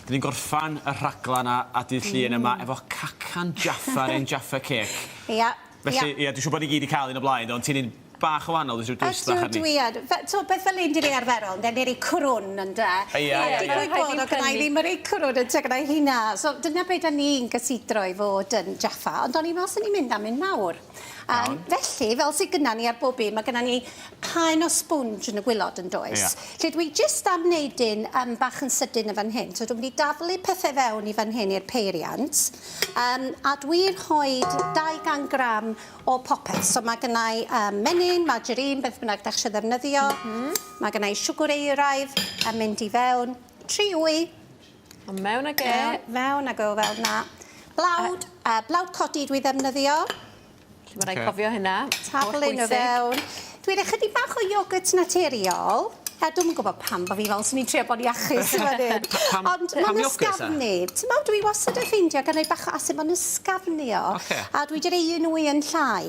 Dyn ni'n gorffan y rhaglan a dydd llun yma efo cacan Jaffa ein Jaffa cake. Ia. Felly, ie, dwi'n siŵr bod ni gyd i cael un o blaen, ond ti'n un bach o wahanol, dwi'n dwystach ar ni. Dwi yn. Beth fel un dyn ni arferol, dyn ni'n ei crwn yn da. Ie. Dwi'n gwybod o gynnau ddim yr ei crwn yn teg gyda'i hynna. So dyna beth ni'n gysidro i fod yn Jaffa, ond o'n i fel sy'n ni'n mynd am un mawr. Felly, fel sydd gyda ni ar bob un, mae gyda ni haen o sponge yn y gwylod yn does. Lle dwi jyst am wneud un bach yn sydyn y fan hyn. So dwi'n mynd i daflu pethau fewn i fan hyn i'r peiriant. A dwi'n rhoi 200 gram o popeth. So mae gyda i menyn, margarine, beth bynnag ddechrau ddefnyddio. Mae gyda i siwgr euraidd yn mynd i fewn. 3 wy. Mewn ag e. Mewn ag o fel na. Blawd codi dwi ddefnyddio. Mae rhaid cofio hynna. Taflu nhw fewn. Dwi'n ychydig bach o iogurt naturiol. Dwi'n yn gwybod pam bod fi fel sy'n ni'n trio bod iachus yn fan hyn. Ond mae'n ysgafnu. Dwi wastad yn ffeindio gan ei bach o asid mae'n ysgafnu o. A dwi wedi rhoi un wy yn llai.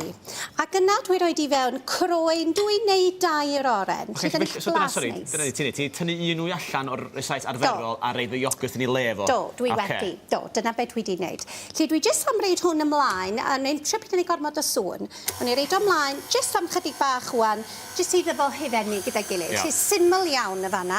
A gyna dwi roi di fewn croen, dwi'n neud 2 o'r oren. Ti'n tynnu un wy allan o'r resight arferol a reid y iogurt yn ei lefo? Do, dwi wedi. Do, dyna beth dwi wedi wneud. Lle dwi jyst am reid hwn ymlaen, a neu'n trio beth yn ei gormod o sŵn. O'n i reid ymlaen, jyst am chydig bach wan, jyst iddo fel hyfennu gyda'i gilydd. Syml iawn y fanna.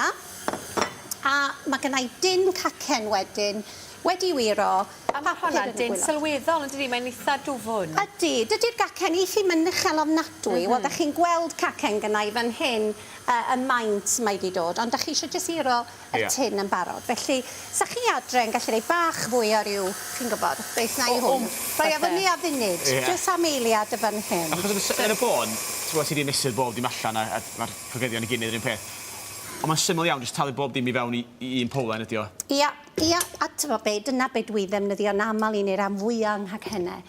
A mae gennau dyn cacen wedyn, wedi wiro. A mae hwnna dyn sylweddol, yn dydi? Mae'n eitha dwfwn. Ydy, dydy'r cacen i chi mynd uchel ofnadwy. Wel, da chi'n gweld cacen gennau fan hyn y maint mae wedi dod, ond da chi eisiau jyst iro y tin yn barod. Felly, sa chi adre yn gallu gwneud bach fwy o ryw, chi'n gwybod, beth na i hwn. Rhoi a fyny a funud, jyst am eiliad y fan hyn. Achos yn y bôn, ti'n gwybod ti wedi mesur bob dim allan a mae'r pregyddion i gyd yr un peth. Ond mae'n syml iawn, jyst talu bob dim i fewn i un powlen ydi o. Ia, a tyfo be, dyna be dwi ddefnyddio yn aml i ni'r am fwyaf yng hynny.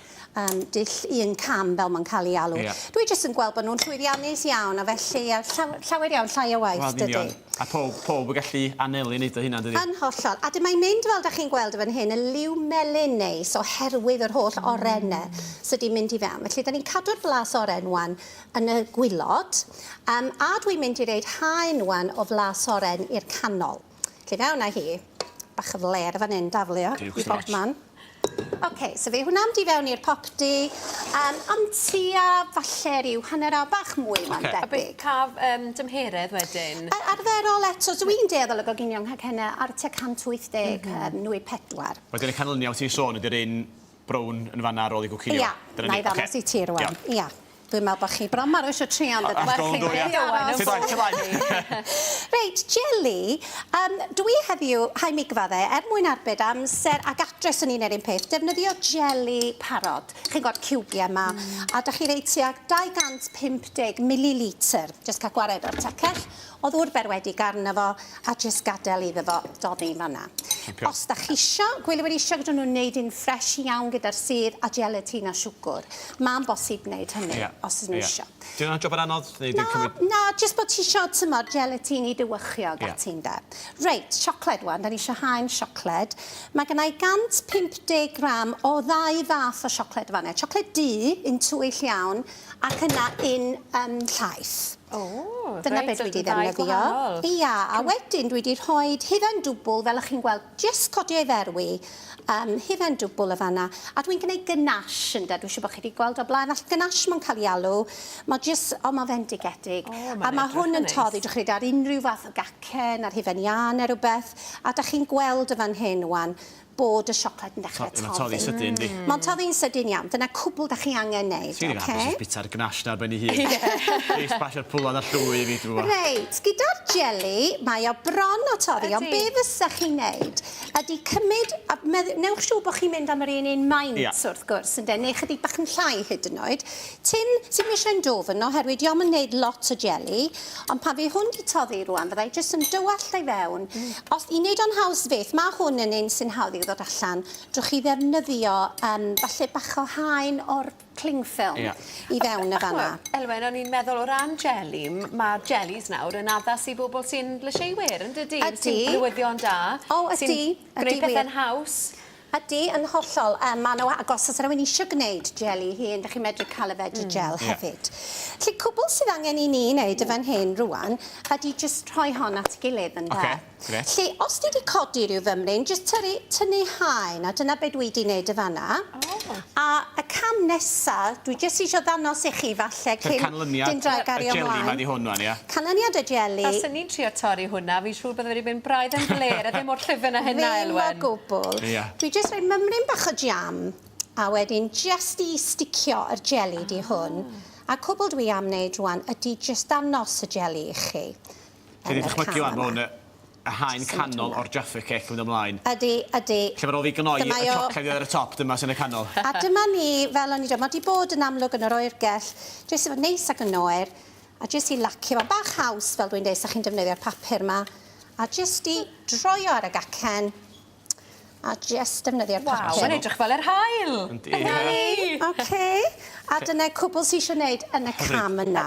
Dill un cam fel mae'n cael ei alw. Dwi jyst yn gweld bod nhw'n llwyddiannus iawn, a felly llawer iawn llai o waith, dydy. A pob yn gallu anelu i wneud o hynna, dydy? Yn hollol. A mae'n mynd fel da chi'n gweld fan hyn, y liw melyn neis oherwydd yr holl orennau sydd wedi mynd i fewn. Felly, da ni'n cadw'r flas oren wan yn y gwylod, a dwi'n mynd i reid haen wan o flas oren i'r canol. Felly fewn â hi, bach o fler fan hyn, daflu o, i bob man. OK, so fe hwnna'n di fewn i'r popdi, ond tua falle ryw hanner awr bach mwy ma'n debyg. A beth caf dymheredd wedyn? Arferol eto, so dwi'n deddol y goginion hag hynna ar tua 180 nwy 4. Wedyn y canlyniad ti'n sôn ydy'r un brown yn fanna ar ôl i gwcinio? Ia, na i ddangos i ti rwan. Ia. Dwi'n meddwl bod chi bron mar o eisiau trio ond Reit, jelly. Dwi heddiw, haimigfaddau, mwyn arbed amser ac adres yn un yr un peth, defnyddio jelly parod. Chi'n gweld ciwbiau yma. A da chi reid tua 250 millilitr. Jyst cael gwared o'r tacell. O ddŵr berwedig arno fo, a jyst gadael iddo fo doddi fanna. Os da chi isio, gwylio wedi isio gyda nhw'n neud un ffres iawn gyda'r sydd a gelatin a siwgr. Mae'n bosib wneud hynny, os ydyn nhw isio. Dwi'n job yn anodd? Na, jyst bod ti isio tymor gelatin i dywychio gati'n da. Reit, siocled wan, da ni isio haen siocled. Mae gennau 150 gram o 2 fath o siocled fanna. Siocled du, un tywyll iawn, ac yna un llaeth. Dyna beth dwi wedi ddefnyddio. Ia, a wedyn dwi wedi rhoi hufen dwbl, fel ych chi'n gweld, jyst codi ei ferwi, hufen dwbl y fanna. A dwi'n gwneud ganache, ynda, dwi'n siŵr bod chi wedi gweld o blaen. All ganache mae'n cael ei alw, mae fendigedig. A mae hwn yn toddi, dwi'n credu ar unrhyw fath o gacen, ar hufen ian neu rhywbeth. A da chi'n gweld y fan hyn wan, bod y siocled yn dechrau toddi. Mae'n toddi sydyn, di? Mae'n toddi'n sydyn iawn. Dyna cwbl da chi angen neud. Ti'n ei hapus bita'r ganache na ar ben ei hun. Eis basio'r pwlon ar llwy i fi drwy. Reit, gyda'r jelly, mae o bron o toddi, ond be fysa chi'n neud ydy cymryd, a newch siŵr bod chi'n mynd am yr un maint wrth gwrs, neu chydig bach yn llai hyd yn oed. Tin sy'n eisiau yn dofn, oherwydd diolch yn neud lot o jelly, ond pan fi hwn di toddi rwan, fyddai jyst yn dywall ei fewn. Os i wneud o'n haws fydd, mae hwn yn un sy'n hawdd i ddod allan. Drwch chi ddefnyddio falle bach o haen o'r cling film i fewn y fanna. Elwen, o'n i'n meddwl o ran jelly, mae jellies nawr yn addas i bobl sy'n lysieuwyr, yn dydy? Sy'n newyddion da. O, ydy. Sy'n gwneud pethau'n haws. Ydy, yn hollol. Agos os rhywun eisiau gwneud jelly hyn, ydych chi'n medru cael y veggie gel hefyd. Lly, cwbl sydd angen i ni wneud y fan hyn rwan, ydy just rhoi hon at gilydd yn da. Grêt. Lle, os ti wedi codi rhyw fymryn, jyst tynnu haen, a dyna beth dwi wedi gwneud y fanna. A y cam nesa, dwi jyst eisiau ddanos i chi falle cyn dim drag gario y jelly ma ymlaen. di hwn wan, ia. Canlyniad y jelly. Os ydyn ni'n trio torri hwnna, fi'n siŵr bod wedi mynd braidd yn bler, a ddim o'r llyfr na hynna, Elwen. Ddim o gwbl. Ie. Dwi jyst rhoi mymryn bach o jam, a wedyn jyst i sticio yr jelly di hwn. A cwbl dwi am wneud rwan ydy jyst danos y jelly i chi. Chi wedi dychmygu wan mewn y haen canol o'r Jaffa Cake mynd ymlaen. Ydy. Lle mae'r o fi gynoi y chocolate ar y top, dyma sy'n y canol. A dyma ni, fel o'n i dweud, mae wedi bod yn amlwg yn yr oergell, jyst efo neis ac yn oer, a jyst i lacio fo bach haws, fel dwi'n dweud, sa chi'n defnyddio'r papur yma, a jyst i droio ar y gacen, a jyst defnyddio'r papur. Waw, mae'n edrych fel yr hael. Yndi. A dyna cwbl sy'n eisiau gwneud yn y cam yna.